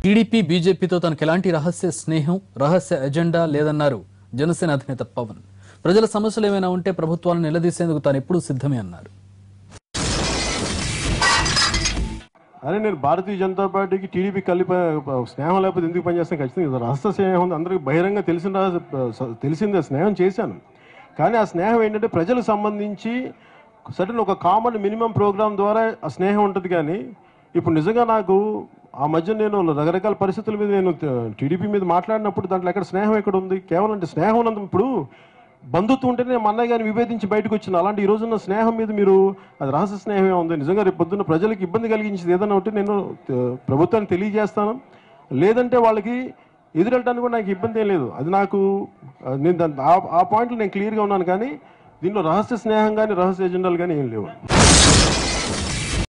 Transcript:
TDP బీజేపీతో తనకు ఎలాంటి రహస్య స్నేహం రహస్య ఎజెండా లేదన్నారు జనసేన అధినేత పవన్. ప్రజల సమస్యలు ఏమైనా ఉంటే ప్రభుత్వాలను నిలదీసేందుకు తాను ఎప్పుడూ సిద్ధమే అన్నారు. అరే నేను భారతీయ జనతా పార్టీకి టీడీపీ కలిపి స్నేహం లేకపోతే ఎందుకు పనిచేస్తాను? ఖచ్చితంగా రహస్య స్నేహం ఉంది, అందరికీ బహిరంగ తెలిసిందే స్నేహం చేశాను. కానీ ఆ స్నేహం ఏంటంటే ప్రజలకు సంబంధించి సడన్ ఒక కామన్ మినిమం ప్రోగ్రామ్ ద్వారా ఆ స్నేహం ఉంటుంది. కానీ ఇప్పుడు నిజంగా నాకు ఆ మధ్య నేను రకరకాల పరిస్థితుల మీద నేను టీడీపీ మీద మాట్లాడినప్పుడు దాంట్లో ఎక్కడ స్నేహం ఎక్కడ ఉంది? కేవలం అంటే స్నేహం ఉన్నది. ఇప్పుడు బంధుత్వం ఉంటేనే నేను అన్నయ్య గారిని విభేదించి బయటకు వచ్చిన అలాంటి ఈ రోజున్న స్నేహం మీద మీరు అది రహస్య స్నేహమే ఉంది. నిజంగా రేపు పొద్దున్న ప్రజలకు ఇబ్బంది కలిగించేది ఏదైనా ఉంటే నేను ప్రభుత్వాన్ని తెలియజేస్తాను, లేదంటే వాళ్ళకి ఎదురెళ్ళడానికి కూడా నాకు ఇబ్బంది ఏం లేదు. అది నాకు నేను ఆ పాయింట్లో నేను క్లియర్గా ఉన్నాను. కానీ దీనిలో రహస్య స్నేహం కానీ రహస్య ఎజెండాలు కానీ ఏం లేవు.